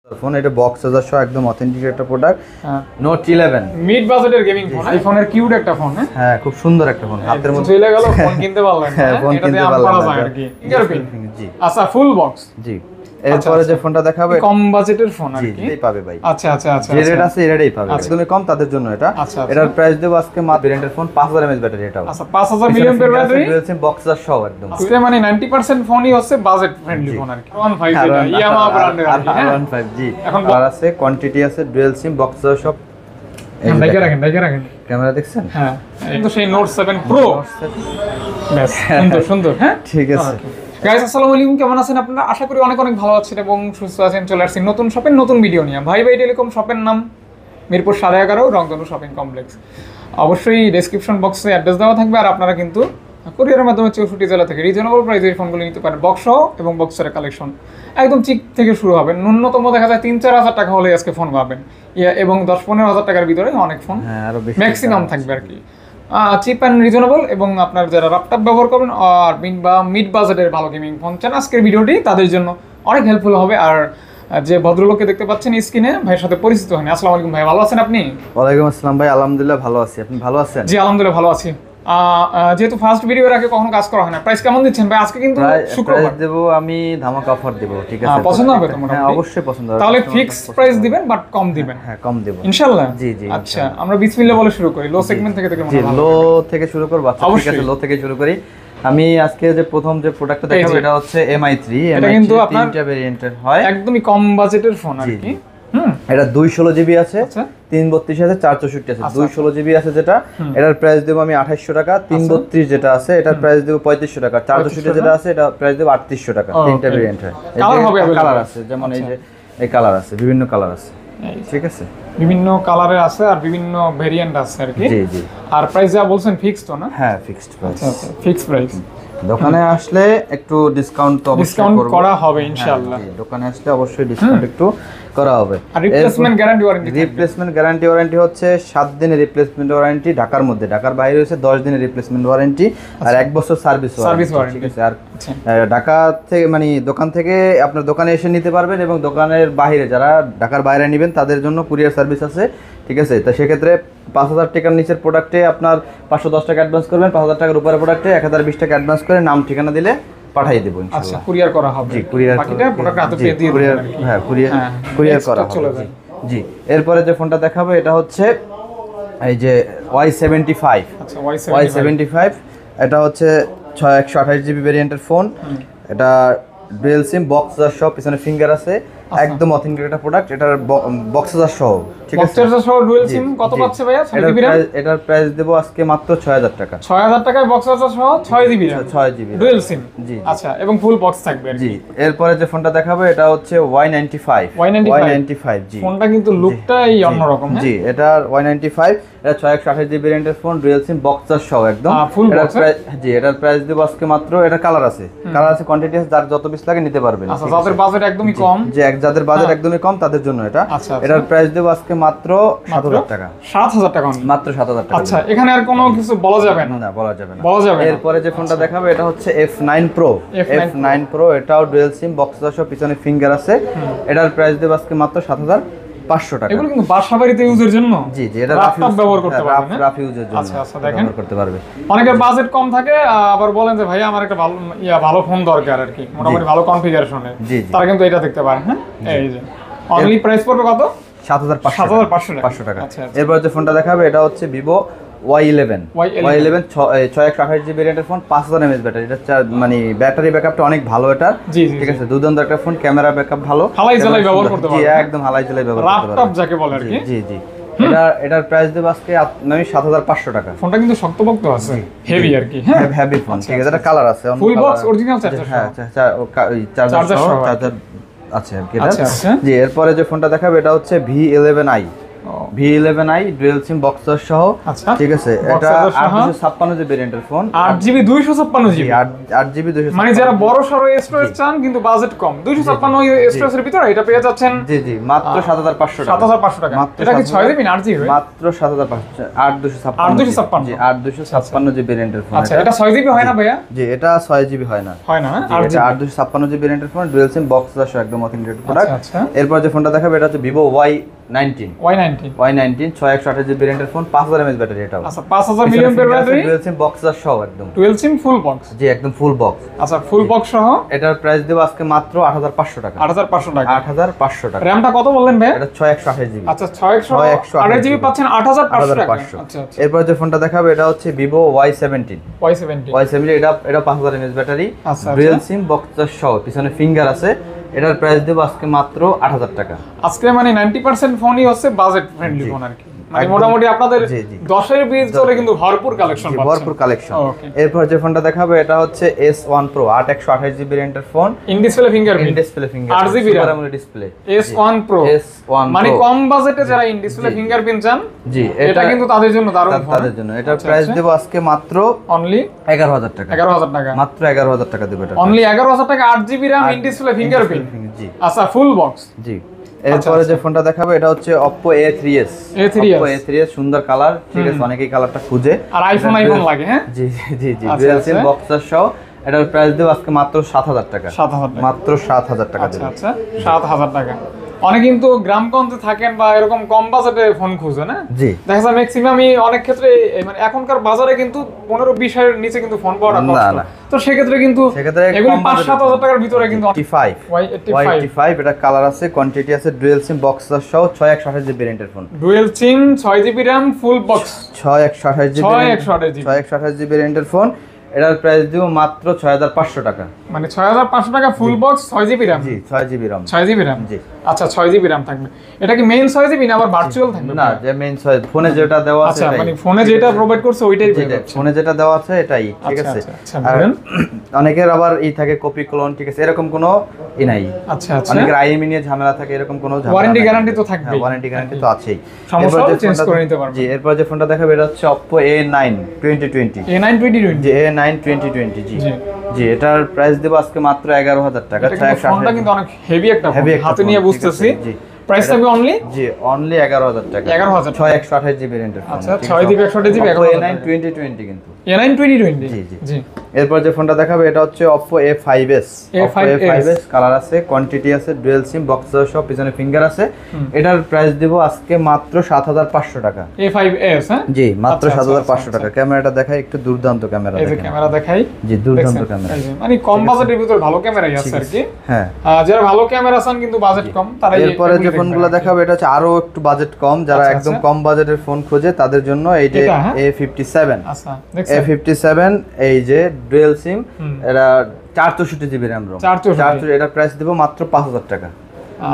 Phone, এটা box charger সহ একদম অথেন্টিক একটা প্রোডাক্ট। নোট 11 মিড বাজেটের গেমিং ফোন, আইফোনের কিউট একটা ফোন। হ্যাঁ, খুব সুন্দর একটা ফোন, হাতের মধ্যে চলে গেল, ফোন কিনতে পারলেন না। হ্যাঁ, ফোন কিনতে পারলাম না আর কি ফিঙ্গারপ্রিন্ট। জি আচ্ছা, ফুল বক্স। জি। এরপরে যে ফোনটা দেখাবো কম বাজেটের ফোন আর জি কি এই পাবে ভাই। আচ্ছা আচ্ছা আচ্ছা, যে রেট আছে এই রেটেই পাবে, একদমই কম তাদের জন্য এটা। এটার প্রাইস দেব আজকে মাত্র ভেরিয়েন্টের ফোন 5000 mAh ব্যাটারি। এটাও আচ্ছা 5000 mAh ব্যাটারি, বলছেন বক্স চার্জার সহ একদম। আজকে মানে 90% ফোনই হচ্ছে বাজেট ফ্রেন্ডলি ফোন আর কি। 15 এটা ইয়ামাহা ব্র্যান্ডের আর কি। 15 জি। আর আছে কোয়ান্টিটি আছে, ডুয়াল সিম, বক্স চার্জার সব। দেখে রাখেন ক্যামেরা দেখছেন? হ্যাঁ, কিন্তু সেই নোট 7 প্রো। বেশ সুন্দর সুন্দর। হ্যাঁ ঠিক আছে গাইস, আসসালামু আলাইকুম, কেমন আছেন আপনারা? আশা করি অনেক অনেক ভালো আছেন এবং সুস্থ আছেন। চলে আসছি নতুন শপের নতুন ভিডিও নিয়ে। ভাই টেলিকম শপের নাম মিরপুর 11.5 রংধনু শপিং কমপ্লেক্স। অবশ্যই ডেসক্রিপশন বক্সে অ্যাড্রেস দেওয়া থাকবে। আর আপনারা কিন্তু কুরিয়ারের মাধ্যমে 64 জেলা থেকে রিজনেবল প্রাইসে এই ফোনগুলো নিতে পারেন। বক্স সহ এবং বক্সের কালেকশন একদম চিপ থেকে শুরু হবে। ন্যূনতম দেখা যায় 3-4 হাজার টাকা হলে আজকে ফোন পাবেন, এবং 10-15 হাজার টাকার ভিতরে অনেক ফোন ম্যাক্সিমাম থাকবে আর কি। চিপ অ্যান্ড রিজনেবল, এবং আপনার যারা ল্যাপটপ ব্যবহার করবেন আর মিড বাজেটের ভালো গেমিং ফোন চান, আজকের ভিডিওটি তাদের জন্য অনেক হেল্পফুল হবে। আর যে ভদ্রলোককে দেখতে পাচ্ছেন স্ক্রিনে, ভাইয়ের সাথে পরিচিত হন। আসসালামু আলাইকুম ভাই, ভালো আছেন আপনি? ওয়ালাইকুম আসসালাম ভাই, আলহামদুলিল্লাহ ভালো আছি। আপনি ভালো আছেন? জি আলহামদুলিল্লাহ ভালো আছি। যেহেতু ফার্স্ট ভিডিওর আগে কখনো কাজ করা হয় না, প্রাইস কেমন দিচ্ছেন ভাই? আজকে কিন্তু শুক্রবার দেব আমি ধামাকা অফার দেব, ঠিক আছে? পছন্দ হবে তো? হ্যাঁ অবশ্যই পছন্দ হবে। তাহলে ফিক্স প্রাইস দিবেন, বাট কম দিবেন। হ্যাঁ কম দেব ইনশাআল্লাহ। জি জি। আচ্ছা, আমরা বিসমিল্লাহ বলে শুরু করি। লো সেগমেন্ট থেকে জি, লো থেকে শুরু করব। আচ্ছা ঠিক আছে, লো থেকে শুরু করি। আমি আজকে যে প্রথম যে প্রোডাক্টটা দেখাবো এটা হচ্ছে MI3। এটা কিন্তু আপনার তিনটা ভেরিয়েন্টের হয়, একদমই কম বাজেটের ফোন আর কি। এটা 216GB আছে, 332 আছে, 464 আছে। 216GB আছে যেটা, এটার প্রাইস দেব আমি 2800 টাকা। 332 যেটা আছে এটার প্রাইস দেব 3500 টাকা। 464 যেটা আছে এটা প্রাইস দেব 3800 টাকা। তিনটা ভেরিয়েন্ট হয়। কালার আছে, যেমন এই যে এই কালার আছে, বিভিন্ন কালার আছে, ঠিক আছে? বিভিন্ন কালারে আছে আর বিভিন্ন ভেরিয়েন্ট আছে আর কি। জি জি। আর প্রাইস যা বলছেন ফিক্সড তো না? হ্যাঁ ফিক্সড প্রাইস। আচ্ছা, ফিক্সড প্রাইস। দোকানে আসলে একটু ডিসকাউন্ট তো অবশ্যই করা হবে ইনশাআল্লাহ। দোকানে আসলে অবশ্যই ডিসকাউন্ট একটু করা হবে। আর replacement guarantee warranty? Replacement guarantee হচ্ছে 7 দিনের রিপ্লেসমেন্ট ওয়ারেন্টি ঢাকার মধ্যে, ঢাকার বাইরে হচ্ছে 10 দিনের রিপ্লেসমেন্ট ওয়ারেন্টি আর 1 বছর সার্ভিস ওয়ারেন্টি, ঠিক আছে? আর ঢাকা থেকে মানে দোকান থেকে আপনার দোকানে এসে নিতে পারবেন, এবং দোকানের বাইরে যারা ঢাকার বাইরে নেবেন তাদের জন্য কুরিয়ার সার্ভিস আছে, ঠিক আছে? তো সেক্ষেত্রে 5000 টাকার নিচের প্রোডাক্টে আপনার 510 টাকা অ্যাডভান্স করবেন, 5000 টাকার উপরে প্রোডাক্টে 1020 টাকা অ্যাডভান্স করে নাম ঠিকানা দিলে পাঠিয়ে দেব ইনশাআল্লাহ। আচ্ছা, কুরিয়ার করা হবে। জি, কুরিয়ার, বাকিটা প্রোডাক্ট হাতে পেয়ে দিয়ে কুরিয়ার, হ্যাঁ কুরিয়ার করা হবে। জি। এরপরে যে ফোনটা দেখাবো এটা হচ্ছে এই যে Y75। আচ্ছা, Y75 এটা হচ্ছে 128GB ভেরিয়েন্টের ফোন। এটা ডুয়াল সিম, বক্স চার্জার সহ, পিছনে ফিঙ্গার আছে, একদম অথেন্টিক একটা প্রোডাক্ট। এটার বক্স চার্জার সহ, ঠিক আছে? বক্স চার্জার সহ ডুয়াল সিম কত পাচ্ছে ভাইয়া? 6GB RAM? এটার প্রাইস দেব আজকে মাত্র 6000 টাকা। 6000 টাকায় বক্স চার্জার সহ 6GB RAM, 6GB dual SIM. জি। আচ্ছা, এবং ফুল বক্স থাকবে আর কি। জি। এরপরে যে ফোনটা দেখাবো এটা হচ্ছে Y95। জি। ফোনটা কিন্তু লুকটাই অন্যরকম। জি, এটা Y95, এটা 628GB ভেরিয়েন্টের phone, dual SIM, box charge সহ একদম ফুল বক্স। জি, এটার প্রাইস দেব আজকে মাত্র, এটা কালার আছে, কোয়ান্টিটি আছে, যার যত পিস লাগে নিতে পারবেন। আচ্ছা, যাদের বাজেট একদমই কম, যাদের বাজেট একদমই কম তাদের জন্য এটা। এটার প্রাইস দেব আজকে মাত্র 7000 টাকা। 7000 টাকা মাত্র 7000 টাকা। আচ্ছা, এখানে আর কোনো কিছু বলা যাবে না? না, বলা যাবে না। এরপরে যে ফোনটা দেখাবো এটা হচ্ছে F9 Pro। এটাও ডুয়াল সিম, বক্স চার্জ সহ, পিছনে ফিঙ্গার আছে। এটার প্রাইস দেব আজকে মাত্র 7500 টাকা। এগুলো কিন্তু বাসা বাড়িতে ইউজের জন্য। জি জি, এটা ল্যাপটপ ব্যবহার করতে পারবেন, রাফ ইউজের জন্য। আচ্ছা আচ্ছা, দেখেন করতে পারবে। অনেকের বাজেট কম থাকে, আবার বলেন যে ভাই আমার একটা ভালো ফোন দরকার আর কি, মোটামুটি ভালো কনফিগারেশনে, তারা কিন্তু এটা দেখতে পারেন। হ্যাঁ, এই যে অনলি প্রাইস পড়বে কত? 7500 টাকা। এরপর যে ফোনটা দেখাবে এটা হচ্ছে Vivo Y11 628GB ভেরিয়েন্টের ফোন, 5000 mAh ব্যাটারি। এটা মানে ব্যাটারি ব্যাকআপটা অনেক ভালো এটা, ঠিক আছে? দুর্দান্ত একটা ফোন, ক্যামেরা ব্যাকআপ ভালো, হালাই জ্বালাই ব্যবহার করতে পারবেন। জি, একদম হালাই জ্বালাই ব্যবহার করতে পারবেন, ল্যাপটপ যাকে বলে আর কি। জি জি। এটার প্রাইস দেব আজকে আমি 7500 টাকা। ফোনটা কিন্তু শক্তপোক্ত আছে, হেভি আর কি। হ্যাঁ, হেভি ফোন, ঠিক আছে? এটা কালার আছে, ফুল বক্স অরিজিনাল চার্জার। হ্যাঁ, চার্জার আছে আর কি এটা। জি। এরপরে যে ফোনটা দেখাবে এটা হচ্ছে V11i। V11i dual SIM boxer সহ। আচ্ছা ঠিক আছে, এটা 856 জিবি ভেরিয়েন্টের ফোন। 8GB 256GB, 8GB 256, মানে যারা বড় সরো স্টোরেজ চান কিন্তু বাজেট কম, 256 স্টোরেজের ভিতরে এটা পেয়ে যাচ্ছেন। জি জি, মাত্র 7500 টাকা। 7500 টাকা। এটা কি 6GB না 8GB? মাত্র 7500, 8256। জি 8256 জিবি ভেরিয়েন্টের ফোন। আচ্ছা, এটা 6GB হয় না ভাইয়া? জি, এটা 6GB হয় না। হয় না, এটা 8256 জিবি ভেরিয়েন্টের ফোন, ডুয়াল সিম বক্সার সহ, একদম অথেন্টিক প্রোডাক্ট। আচ্ছা এরপর যে ফোনটা দেখাবে এটা হচ্ছে Vivo Y19 6128 জিবি ভেরিয়েন্টের ফোন, 5000 mAh ব্যাটারি। এটাও আচ্ছা 5000 mAh battery, dual SIM boxer সহ, একদম ডুয়াল সিম ফুল বক্স। জি একদম ফুল বক্স। আচ্ছা ফুল বক্স সহ এটার প্রাইস দেব আজকে মাত্র 8500 টাকা। 8500 টাকা। 8500 টাকা। র‍্যামটা কত বললেন ভাই? এটা 6128 জিবি। আচ্ছা 6128 জিবি পাচ্ছেন 8500 টাকা। 8500। আচ্ছা আচ্ছা। এরপর যে ফোনটা দেখাবে এটা হচ্ছে Vivo Y70 এটা 5000 mAh ব্যাটারি, আচ্ছা, ডুয়াল সিম বক্সার সহ, পিছনে ফিঙ্গার আছে। এটার প্রাইস দেব আজকে মাত্র 8000 টাকা। আজকে মানে 90% ফোনই হচ্ছে বাজেট ফ্রেন্ডলি ফোন আর কি, মানে একদম। মোটামুটি আপনাদের জি, জি। 10 এর ভিতরে কিন্তু ভরপুর কালেকশন পাচ্ছেন। ভরপুর কালেকশন। ওকে। এরপর যে ফোনটা দেখাবে এটা হচ্ছে S1 Pro 8128 জিবি ভেরিয়েন্টের phone, in display fingerprint, display finger, 8GB super AMOLED display. S1 Pro S1 মানে Pro। কম বাজেটে যারা ইন ডিসপ্লে ফিঙ্গারপ্রিন্ট চান, জি এটা কিন্তু তাদের জন্য দারুণ ফোন। তাদের জন্য এটার প্রাইস দেব আজকে মাত্র অনলি 11000 টাকা। 11000 টাকা। মাত্র 11000 টাকা দেব এটা। অনলি 11000 টাকা, 8GB RAM, in display fingerprint. জি আচ্ছা ফুল বক্স। জি। এরপরে যে ফোনটা দেখাবে এটা হচ্ছে Oppo A3s। A3s। Oppo A3s সুন্দর কালার, ঠিক আছে, অনেকেই কালারটা খুঁজে। আর আইফোন লাগে, হ্যাঁ। জি জি জি, আচ্ছা, ডুয়াল সিম আচ্ছা। বক্সার সহ। এটার প্রাইস দেব আজকে মাত্র 7000 টাকা। 7000 টাকা। মাত্র 7000 টাকা দেব। আচ্ছা 7000 টাকা। অনেক কিন্তু গ্রামগঞ্জে থাকেন বা এরকম কম বাজেটে ফোন খুঁজে না, জি দেখা যায় ম্যাক্সিমামই অনেক ক্ষেত্রে মানে এখনকার বাজারে কিন্তু 15-20 এর নিচে কিন্তু ফোন পাওয়াটা না, কষ্ট। না। তো সেক্ষেত্রে কিন্তু এগুলো 5-7 টাকার ভিতরে কিন্তু Y85 Y85 এটা কালার আছে, কোয়ান্টিটি আছে, ডুয়াল সিম বক্সার সহ, 6128 জিবি ভেরিয়েন্টের phone, dual SIM 6GB RAM full box, 6128 GB 6128 GB ভেরিয়েন্টের ফোন। এটার প্রাইস দিব মাত্র 6500 টাকা। মানে 6500 টাকা ফুল বক্স, 6GB RAM। জি 6GB RAM। 6GB RAM। জি। আচ্ছা 6GB RAM থাকবে। এটা কি মেইন 6GB না আবার ভার্চুয়াল থাকবে? না, যে মেইন 6 ফোনে যেটা দেওয়া আছে আচ্ছা এটাই। মানে ফোনে যেটা প্রোভাইড করছে ওইটাই পেয়ে যাচ্ছে। ফোনে যেটা দেওয়া আছে এটাই, ঠিক আছে। আর অনেকের আবার এই থাকে কপি ক্লোন, ঠিক আছে, এরকম কোনো নাই। আচ্ছা আচ্ছা। অনেকের আইএমই নিয়ে ঝামেলা থাকে, এরকম কোনো ঝামেলা। ওয়ারেন্টি গ্যারান্টি তো থাকবেই। ওয়ারেন্টি গ্যারান্টি তো আছেই। সমস্যা হলে চেঞ্জ করে নিতে পারবেন। জি। এরপর যে ফোনটা দেখাবে এটা হচ্ছে Oppo A9 2020। A9 2020। জি A9 2020। জি জি, এটার প্রাইস দেব আজকে মাত্র 11000 টাকা। ফোনটা কিন্তু অনেক হেভি একটা ফোন, হাতে নিয়ে ফোন, ঠিক বুঝতেছি। আছে, জি। প্রাইস থাকবে অনলি? জি অনলি 11000 টাকা। 11000 6128 জিবি ভেরিয়েন্টের ফোন। আচ্ছা 6GB 128GB A9 2020 কিন্তু। A9 2020। জি জি জি। এরপর যে ফোনটা দেখাবে এটা হচ্ছে Oppo A5s। A5s কালার আছে, কোয়ান্টিটি আছে, ডুয়াল সিম বক্সার সহ, পিছনে ফিঙ্গার আছে। এটার প্রাইস দেব আজকে মাত্র 7500 টাকা। A5s, হ্যাঁ। জি মাত্র 7500 টাকা। ক্যামেরাটা দেখাই, একটু দুর্দান্ত ক্যামেরা এই যে দেখেন। ক্যামেরা দেখাই। জি দুর্দান্ত ক্যামেরা। মানে কম বাজেটের ভিতর ভালো ক্যামেরাই আছে আর কি। হ্যাঁ। যারা ভালো ক্যামেরা চান কিন্তু বাজেট কম, তারা এরপরে যে ফোনগুলো দেখাবে এটা হচ্ছে আরো একটু বাজেট কম, যারা একদম কম বাজেটের ফোন খোঁজে তাদের জন্য এই যে A57। আচ্ছা দেখছেন A57 এই যে ডুয়াল সিম, এটা 464 জিবি RAM ROM। 464 এটা প্রাইস দেব মাত্র 5000 টাকা।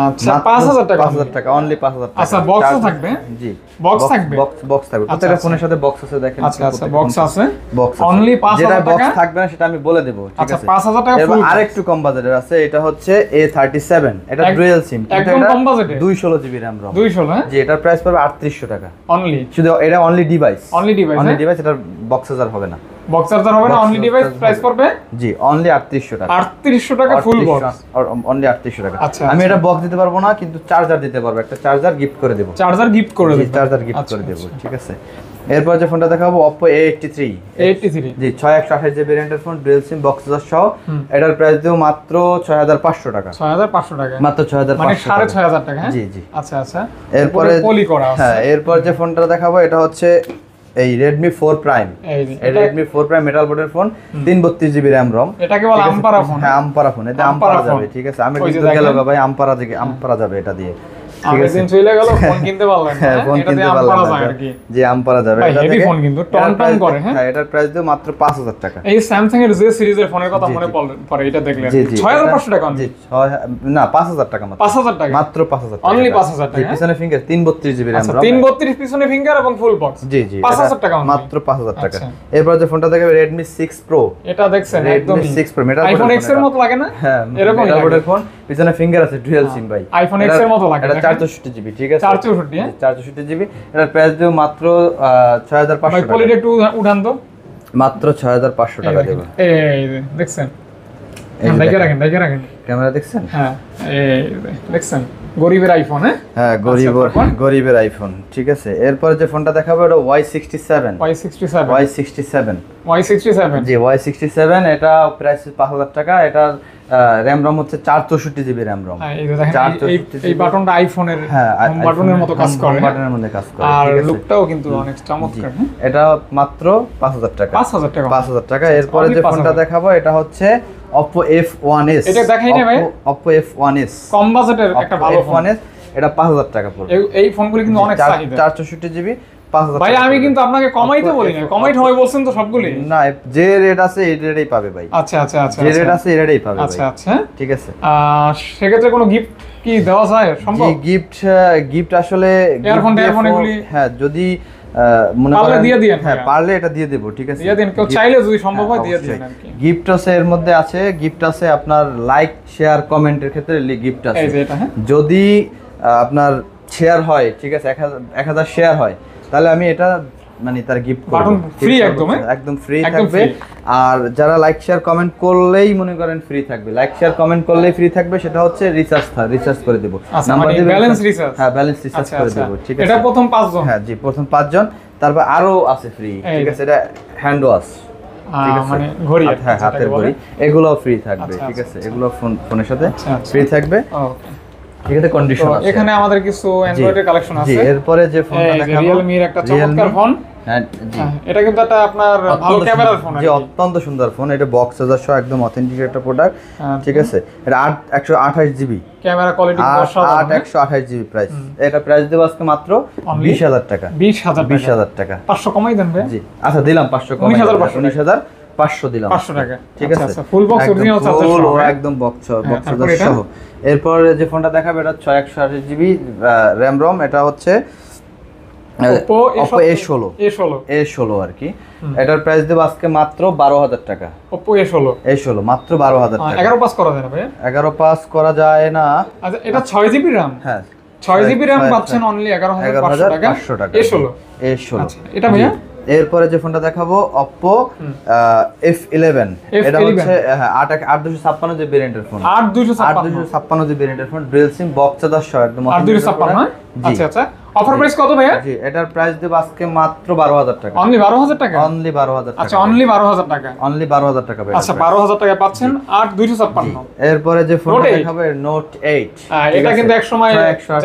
আচ্ছা 5000 টাকা। 5000 টাকা, অনলি 5000 টাকা। আচ্ছা বক্সও থাকবে? জি বক্স থাকবে। বক্স থাকবে, প্রত্যেকটা ফোনের সাথে বক্স আছে, দেখেন। আচ্ছা আচ্ছা বক্স আছে, বক্স অনলি 5000 যেটা টাকা। বক্স থাকবে না সেটা আমি বলে দেব, ঠিক আচ্ছা আছে। 5000 টাকা এবার ফুল। আরেকটু কম বাজেটের আছে, এটা হচ্ছে A37। এটা ডুয়াল সিম, একদম কম বাজেটে 216 জিবি RAM ROM। 216, হ্যাঁ। জি এটার প্রাইস পড়বে 3800 টাকা অনলি। শুধু। এটা only device, only device, only device. এটার বক্স চার্জার হবে না, বক্স চার্জার হবে না, অনলি ডিভাইস। প্রাইস পড়বে জি অনলি 3800 টাকা। 3800 টাকা ফুল বক্স, অনলি 3800 টাকা। আচ্ছা আমি এটা বক্স দিতে পারবো না, কিন্তু চার্জার দিতে পারবো, একটা চার্জার গিফট করে দেব। চার্জার গিফট করে দেব। চার্জার গিফট করে দেব, ঠিক আছে। এরপর যে ফোনটা দেখাবো Oppo A83। জি 6128 জিবি ভেরিয়েন্টের ফোন, ডুয়াল সিম বক্স সহ। এটার প্রাইস দেব মাত্র 6500 টাকা। 6500 টাকা, মাত্র 6500 মানে 6500 টাকা, হ্যাঁ। জি জি। আচ্ছা আচ্ছা। এরপরে পলি করা আছে। হ্যাঁ, এরপর যে ফোনটা দেখাবো এটা হচ্ছে এই Redmi 4 Prime। এই Redmi 4 Prime মেটাল বোর্ডের ফোন, 332 জিবি RAM ROM। এটাকে বলে আমপারা ফোন। হ্যাঁ আমপারা ফোন, এটা আমপারা যাবে, ঠিক আছে। আমি কিন্তু গেল ভাই আমপারা দিকে, আমপারা যাবে এটা দিয়ে, ঠিক আছে। দিন চলে গেল, ফোন কিনতে পারলেন না, ফোন এটা কিনতে দিয়ে পারলাম আমপারা না, যায় আর কি। জি আমপারা যাবে ভাই এটা হেভি থেকে। ফোন কিন্তু টন টন করে, হ্যাঁ। এটার প্রাইস দেব মাত্র 5000 টাকা। এই স্যামসাং এর যে সিরিজের ফোনের কথা মনে পড়ে, এটা দেখলেন 6500 টাকা জি না 5000 টাকা মাত্র। 5000 টাকা মাত্র 5000 টাকা, অনলি 5000 টাকা। পিছনে ফিঙ্গার 332 জিবি RAM আচ্ছা ROM। 332 পিছনে ফিঙ্গার এবং ফুল বক্স। জি জি 5000 টাকা মাত্র 5000 টাকা। এরপর যে ফোনটা দেখবে Redmi 6 Pro। এটা দেখছেন একদম Redmi 6 Pro metal iPhone X এর মতো লাগে না? হ্যাঁ এরকম মেটাল বোর্ডের ফোন, পিছনে ফিঙ্গার আছে, ডুয়াল সিম ভাই। আইফোন X এর মতো লাগে। এটা 464 জিবি, ঠিক আছে 464, হ্যাঁ 464 জিবি। এটার প্রাইস দেব মাত্র 6500 ভাই টাকা। কোয়ালিটি একটু উঠান তো, মাত্র 6500 টাকা দেব। এই যে দেখছেন, দেখে রাখেন ক্যামেরা দেখছেন? হ্যাঁ এই যে দেখছেন, গরিবের আইফোন। হ্যাঁ গরিবের আইফোন, ঠিক আছে। এরপর যে ফোনটা দেখাবো এটা Y67 জি Y67, এটা প্রাইস 5000 টাকা। এটা র‍্যাম রম হচ্ছে 464 জিবি র‍্যাম রম। এই যে দেখেন এই বাটনটা আইফোনের হোম বাটনের মতো কাজ করে, বাটনের মধ্যে কাজ করে, আর ঠিক আছে। লুকটাও কিন্তু অনেক চমৎকার। এটা মাত্র 5000 টাকা। 5000 টাকা। এরপরে যে ফোনটা দেখাবো এটা হচ্ছে Oppo F1s। এটা দেখাই না ভাই, Oppo F1s কম বাজেটের একটা ভালো ফোন। F1s এটা 5000 টাকা পড়বে। এই ফোনগুলো কিন্তু অনেক চাহিদা। 464 জিবি 5000 ভাই আমি কিন্তু আপনাকে কমাইতে বলি না, কমাইতে হয় বলছেন তো সবগুলি। না, যে রেট আছে এই রেটেই পাবে ভাই। আচ্ছা যে রেট আছে এই রেটেই পাবে ভাই। আচ্ছা ঠিক আছে। সেক্ষেত্রে কোনো গিফট কি দেওয়া যায় সম্ভব? গিফট আসলে ইয়ারফোন এগুলি, হ্যাঁ যদি মনে পারলে দিয়ে দিয়েন। হ্যাঁ পারলে এটা দিয়ে দেব, ঠিক আছে দিয়ে দিন, কেউ চাইলে যদি সম্ভব হয় দিয়ে দিন আর কি। গিফট আছে এর মধ্যে আছে, গিফট আছে আপনার লাইক শেয়ার কমেন্টের ক্ষেত্রে গিফট আছে। এই যে এটা, হ্যাঁ যদি আপনার শেয়ার হয়, ঠিক আছে 1000 শেয়ার হয়, তাহলে আমি এটা মানে তার গিফট করব। বাটন ফ্রি একদম ফ্রি থাকবে। আর যারা লাইক শেয়ার কমেন্ট করলেই মনে করেন ফ্রি থাকবে, লাইক শেয়ার কমেন্ট করলেই ফ্রি থাকবে, সেটা হচ্ছে রিচার্জ করে দেব। নাম্বার দিয়ে ব্যালেন্স রিচার্জ, হ্যাঁ ব্যালেন্স রিচার্জ করে দেব, ঠিক আছে। এটা প্রথম 5 জন, হ্যাঁ জি প্রথম 5 জন। তারপর আরো আছে ফ্রি, ঠিক আছে। এটা হ্যান্ড ওয়াশ, ঠিক আছে, মানে ঘড়ি, হ্যাঁ হাতের ঘড়ি, এগুলোও ফ্রি থাকবে, ঠিক আছে। এগুলো ফোনের সাথে ফ্রি থাকবে, ওকে ঠিক আছে। কন্ডিশন আছে। এখানে আমাদের কিছু অ্যান্ড্রয়েডের কালেকশন আছে। জি এরপরে যে ফোনটা দেখাবো Realme এর একটা চমৎকার ফোন। হ্যাঁ জি এটা কিন্তু একটা আপনার ভালো ক্যামেরার ফোন, জি অত্যন্ত সুন্দর ফোন। এটা বক্স চার্জার সহ একদম অথেন্টিক একটা প্রোডাক্ট, ঠিক আছে। এটা 128 GB camera quality, 128 GB price. এটা প্রাইস দেব আজকে মাত্র 20000 টাকা। 20000 টাকা 500 কমাই দেন ভাই। জি আচ্ছা দিলাম 500 কমাই, 19500 দিলাম, 500 টাকা, ঠিক আছে। আচ্ছা ফুল বক্স অরিজিনাল চার্জার সহ, একদম বক্স চার্জার সহ। এরপর যে ফোনটা দেখাবে এটা 628 জিবি র‍্যাম রম। এটা হচ্ছে Oppo A16 আর কি। এটার প্রাইস দেব আজকে মাত্র 12000 টাকা। Oppo A16 মাত্র 12000 টাকা। 11 পাস করা যায় না ভাই? 11 পাস করা যায় না। আচ্ছা এটা 6 জিবি RAM, হ্যাঁ 6 জিবি RAM পাচ্ছেন অনলি 11500 টাকা। A16 আচ্ছা এটা ভাইয়া। এরপরে যে ফোনটা দেখাবো Oppo F11। এটা হচ্ছে 8256 জিবি ভেরিয়েন্টের ফোন। 8256 জিবি ভেরিয়েন্টের phone, dual SIM, box charger সহ একদম 8256। আচ্ছা অফার প্রাইস কত ভাইয়া? জি এটার প্রাইস দেব আজকে মাত্র 12000 টাকা। অনলি 12000 টাকা? অনলি 12000 টাকা। আচ্ছা অনলি 12000 টাকা। অনলি 12000 টাকা ভাই। আচ্ছা 12000 টাকা পাচ্ছেন 8256। এরপরে যে ফোনটা দেখাবো Note 8। এটা কিন্তু এক সময়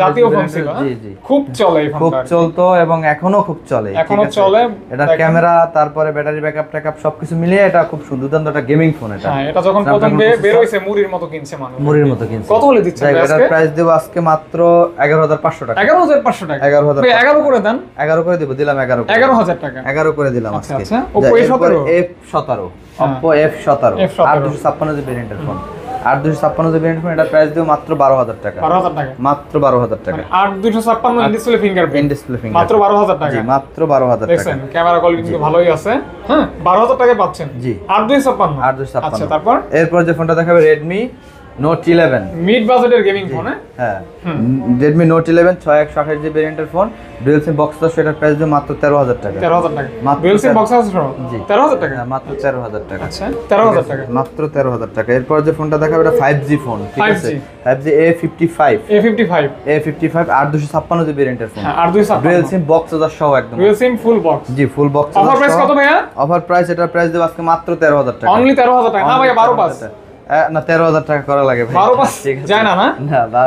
জাতীয় ফোন ছিল। জি জি খুব চলে এই ফোনটা, খুব চলতো এবং এখনো খুব চলে, এখনো চলে। এটা ক্যামেরা তারপরে ব্যাটারি ব্যাকআপ সবকিছু মিলিয়ে এটা খুব দুর্দান্ত একটা গেমিং ফোন। এটা হ্যাঁ এটা যখন প্রথম বের হইছে মুড়ির মতো কিনছে মানুষ, মুড়ির মতো কিনছে। কত বলে দিচ্ছেন আজকে? এটার প্রাইস দেব আজকে মাত্র 11500 টাকা। 11500 টাকা। 11000 ভাই 11 করে দেন। 11 করে দেব, দিলাম 11 করে। 11000 টাকা 11 করে দিলাম আজকে। আচ্ছা Oppo F17 Oppo F17 8256 GB ভেরিয়েন্টের ফোন। 8256 GB variant phone. এটা প্রাইস দেব মাত্র 12000 টাকা। 12000 টাকা মাত্র 12000 টাকা। 8256 ইন ডিসপ্লে ফিঙ্গারপ্রিন্ট, মাত্র 12000 টাকা। জি মাত্র 12000 টাকা। দেখেন ক্যামেরা কোয়ালিটি কিন্তু ভালোই আছে। হ্যাঁ 12000 টাকা পাচ্ছেন। জি 8256। আচ্ছা তারপর এরপর যে ফোনটা দেখাবে Redmi Note 11, মিড বাজেটের গেমিং ফোন। হ্যাঁ Redmi Note 11 628 জিবি ভেরিয়েন্টের phone, dual SIM box charger. এটার প্রাইস দেব মাত্র 13000 টাকা। 13000 টাকা মাত্র ডুয়াল সিম বক্স আছে সহ। জি 13000 টাকা। হ্যাঁ মাত্র 13000 টাকা। আচ্ছা 13000 টাকা, মাত্র 13000 টাকা। এরপর যে ফোনটা দেখাবে এটা 5G ফোন, ঠিক আছে। 5G A55 8256 জিবি ভেরিয়েন্টের phone. 8256 dual SIM box charger সহ একদম। Dual SIM full box. জি ফুল বক্স। অফার প্রাইস কত ভাইয়া? অফার প্রাইস এটার প্রাইস দেব আজকে মাত্র 13000 টাকা। অনলি 13000 টাকা। না ভাইয়া 12 পাস না 13000 টাকা করা লাগে ভাই। 12 পাস যায় না? না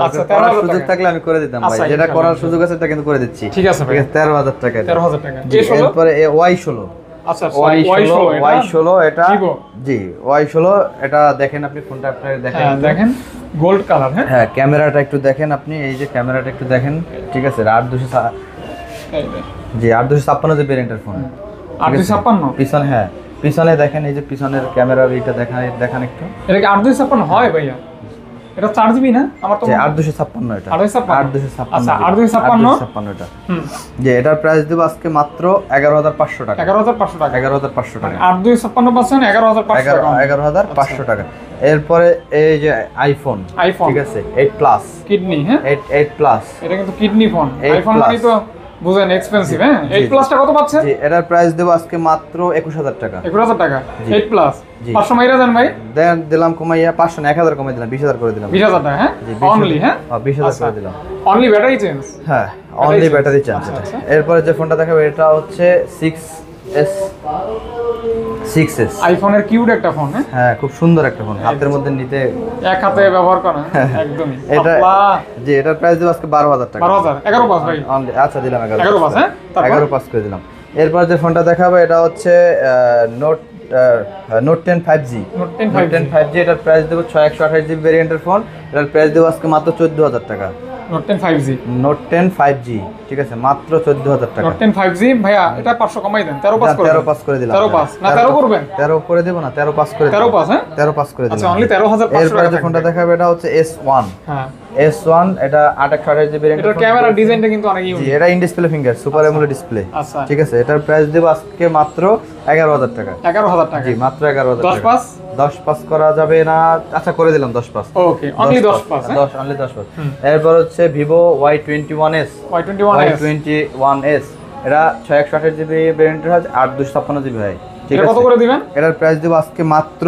আচ্ছা করার সুযোগ থাকলে আমি করে দিতাম ভাই। যেটা করার সুযোগ আছে এটা কিন্তু করে দিচ্ছি। ঠিক আছে ভাই 13000 টাকা। 13000 টাকা। এরপরে Y16। আচ্ছা Y16 এটা জি Y16 এটা দেখেন আপনি ফোনটা আপনারা দেখেন। হ্যাঁ দেখেন গোল্ড কালার। হ্যাঁ হ্যাঁ ক্যামেরাটা একটু দেখেন আপনি, এই যে ক্যামেরাটা একটু দেখেন, ঠিক আছে। 8200 জি 8256 জিবি ভেরিয়েন্টের ফোন। 8256 পিছনে, হ্যাঁ পিছনে দেখেন, এই যে পিছনের ক্যামেরার এইটা দেখান একটু। এটা কি 8256 হয় ভাইয়া? এটা 4 জিবি না? আমার তো 8256 এটা। 8256 আচ্ছা 8256 এটা। যে এটার প্রাইস দেব আজকে মাত্র 11500 টাকা। 11500 টাকা। 11500 টাকা। 8256 পাচ্ছেন 11500 টাকা। 11500 টাকা। এরপরে এই যে আইফোন, ঠিক আছে 8 প্লাস কিডনি, হ্যাঁ 8 প্লাস, এটা কিন্তু কিডনি ফোন। 8 আইফোন মানে plus। তো বুঝেন এক্সপেন্সিভ, হ্যাঁ 8 প্লাসটা কত পাচ্ছেন? জি এটার প্রাইস দেব আজকে মাত্র 21000 টাকা। 21000 টাকা 8 প্লাস। জি। 500 মাইরা দেন ভাই। দেন দিলাম কমাইয়া 500 না 1000 কমাই দিলাম, 20000 করে দিলাম। 20000 টাকা, হ্যাঁ জি, 20000 অনলি, হ্যাঁ 20000 করে দিলাম। Only battery change. হ্যাঁ অনলি ব্যাটারি চেঞ্জ। আচ্ছা, আচ্ছা। এরপরে যে ফোনটা দেখাবো এটা হচ্ছে 6s। আইফোনের কিউট একটা ফোন, হ্যাঁ হ্যাঁ খুব সুন্দর একটা ফোন, হাতের মধ্যে নিতে এক হাতে ব্যবহার করা একদমই। এটা পাতলা। জি এটার প্রাইস দেব আজকে 12000 টাকা। 12000 11 পাস ভাই। Only- আচ্ছা দিলাম 11 পাস, হ্যাঁ তারপর 11 পাস করে দিলাম। এরপর যে ফোনটা দেখাবো এটা হচ্ছে note 10 5G। Note 10 note 10 5G এটার প্রাইস দেবো 6128GB ভেরিয়েন্টের ফোন, এটার প্রাইস দেবো আজকে মাত্র 14000 টাকা। Note 10 5G। নোট 10 5G ঠিক আছে মাত্র 14000 টাকা। নোট 10 5G ভাইয়া এটা 500 কমাই দেন, 13 পাস করে 13 পাস করে দিলাম। 13 পাস না 13 করবেন? 13 করে দেব না, 13 পাস করে 13 পাস, হ্যাঁ 13 পাস করে দিলাম। আচ্ছা অনলি 13500 এরপর টাকা যে ফোনটা দেখাবো এটা হচ্ছে S1। হ্যাঁ S1 এটা 2828GB ভেরিয়েন্টের এটার ক্যামেরা ডিজাইনটা কিন্তু অনেক জি ইউনিক। এটা in display finger super AMOLED display. আচ্ছা ঠিক আছে এটার প্রাইস দেব আজকে মাত্র 11000 টাকা। 11000 টাকা। জি মাত্র 11000 10 টাকা। পাস 10 পাস করা যাবে না, আচ্ছা করে দিলাম 10 pass. Okay only 10 pass, 10 only 10 pass. এরপর হচ্ছে Vivo Y21s। Y21s এটা 6128GB ভেরিয়েন্টের হয়, 8256GB হয়। ঠিক এটা আছে কত করে দিবেন? এটার প্রাইস দেব আজকে মাত্র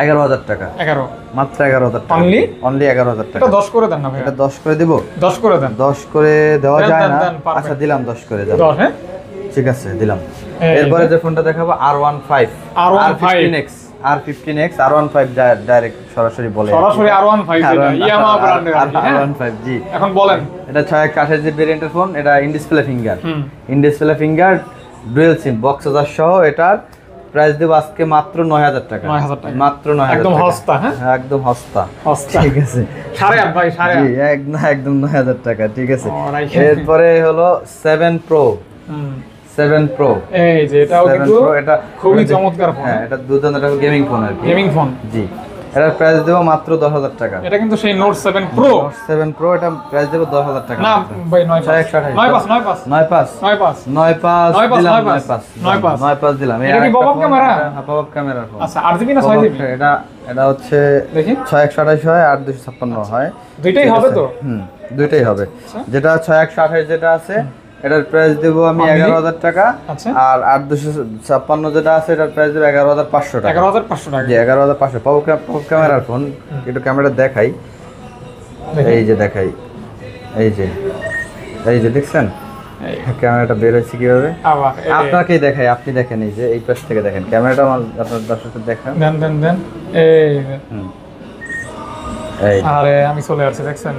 11000 টাকা। 11 মাত্র 11000 টাকা। Only? অনলি 11000 টাকা। এটা 10 করে দেন না ভাই। এটা 10 করে দিব? 10 করে দেন। 10 করে দেওয়া দেন, যায় দেন, না। দেন, perfect। আচ্ছা দিলাম 10 করে দেন। 10, হ্যাঁ ঠিক আছে দিলাম। এই এরপরে যে ফোনটা দেখাবো R15। R15X R15 ডাইরেক্ট সরাসরি বলে সরাসরি R15 যেটা ইয়ামাহা ব্র্যান্ডের আর কি, হ্যাঁ R15 জি। এখন বলেন। এটা 6128GB ভেরিয়েন্টের ফোন, এটা in display finger. Hmm in display finger dual SIM box charger সহ এটার প্রাইস দেব আজকে মাত্র 9000 টাকা। 9000 টাকা। মাত্র 9000 একদম টাকা। সস্তা, হ্যাঁ একদম সস্তা। সস্তা। ঠিক আছে 8.5 ভাই 8.5। জি একদম 9000 টাকা। ঠিক আছে Alright. এরপরে হলো 7 Pro। হুম 7 Pro এই যে এটাও 7 কিন্তু Pro এটা খুবই চমৎকার ফোন। হ্যাঁ এটা দুর্দান্ত একটা গেমিং ফোন আর কি। Gaming phone. জি এটার প্রাইস দেব মাত্র 10000 টাকা। এটা কিন্তু সেই নোট 7 প্রো। 7 Pro এটা প্রাইস দেব 10000 টাকা। না ভাই 9 pass 6128 9 pass 9 pass 9 pass 9 pass 9 pass 9 pass, দিলাম 9 পাস, 9 পাস 9 পাস। 9 পাস দিলাম। এটা কি pop-up camera? হ্যাঁ পপআপ ক্যামেরা ফোন। আচ্ছা 8GB না 6GB? এটা এটা হচ্ছে দেখি 6128 হয় আর 256 হয়। দুইটাই ঠিক হবে আছে? তো? দুইটাই হবে। যেটা 6128 যেটা আছে এটার প্রাইস দেব আমি Only? 11000 টাকা। আচ্ছা। আর 8256 যেটা আছে এটার প্রাইস দেব 11500 টাকা। 11500 টাকা। জি 11500 পপ ক্যামেরার ফোন। একটু ক্যামেরা দেখাই, দেখি। এই যে দেখাই, এই যে দেখছেন এই ক্যামেরাটা বের হচ্ছে কিভাবে। আবার আপনাকেই দেখাই, আপনি দেখেন এই যে এই পাশ থেকে দেখেন ক্যামেরাটা আমার আপনার দর্শকদের দেখান। দেন দেন দেন এই যে। হুম। এই আরে আমি চলে আসছি দেখছেন।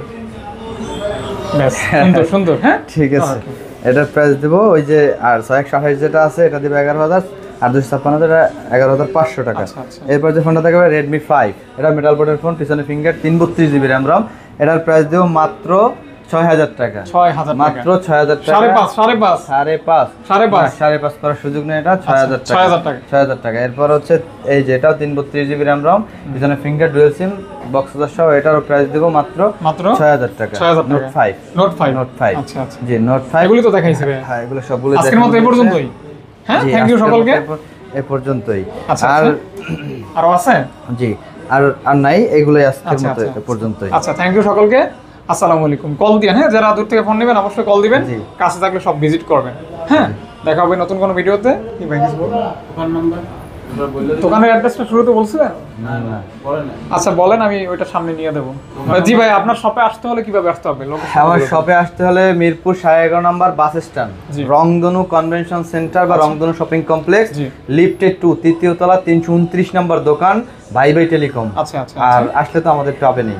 বেশ সুন্দর সুন্দর, হ্যাঁ ঠিক আছে Okay. এটার প্রাইস দেব ওই যে আর 6128 যেটা আছে এটা দেব 11000 আর 256 যেটা 11500 টাকা। আচ্ছা, আচ্ছা। এরপর যে ফোনটা দেখাবে Redmi 5 এটা মেটাল বোর্ডের ফোন, পিছনে ফিঙ্গার 332GB RAM ROM। এটার প্রাইস দেব মাত্র 6000 টাকা। 6000 টাকা। মাত্র 6000 টাকা। 5.5 5.5 5.5 5.5 5.5 করার সুযোগ নেই, এটা 6000 টাকা। 6000 টাকা। 6000 টাকা। এরপর হচ্ছে এই যে এটাও 332GB RAM ROM, পিছনে ফিঙ্গার ডুয়াল সিম বক্স সহ এটারও প্রাইস দেব মাত্র মাত্র 6000 টাকা। 6000 নোট টাকা। 5 নোট 5 নোট 5 আচ্ছা আচ্ছা জি নোট 5 এগুলি তো দেখাইছে ভাই। হ্যাঁ এগুলো সবগুলো আজকের মতো এই পর্যন্তই, হ্যাঁ জি, থ্যাংক ইউ আজকের সকলকে। মতো এ পর্যন্তই। আচ্ছা, আর আরো আছে? জি আর আর নাই, এগুলোই আজকের আচ্ছা, মতো আচ্ছা। এ পর্যন্তই। আচ্ছা থ্যাংক ইউ সকলকে। আসসালামু আলাইকুম। কল দিয়েন, হ্যাঁ যারা দূর থেকে ফোন নেবেন অবশ্যই কল দিবেন, জি। কাছে থাকলে সব ভিজিট করবেন। হ্যাঁ দেখা হবে নতুন কোনো ভিডিওতে। কি ভাই কিছু বলবেন? ফোন নাম্বার দোকানের অ্যাড্রেসটা শুরুতে বলছিলেন? না না আচ্ছা বলেন, আমি ওইটা সামনে নিয়ে দেবো। জি ভাই আপনার শপে আসতে হলে কিভাবে আসতে হবে? আমার শপে আসতে হলে মিরপুর 11.5 নম্বর বাস স্ট্যান্ড, জি। রংধনু কনভেনশন সেন্টার বা রংধনু শপিং কমপ্লেক্স, জি। লিফটে 2 তৃতীয় তলা 329 নম্বর দোকান, ভাই ভাই টেলিকম। আচ্ছা আচ্ছা আর আসলে তো আমাদের পাবেনই।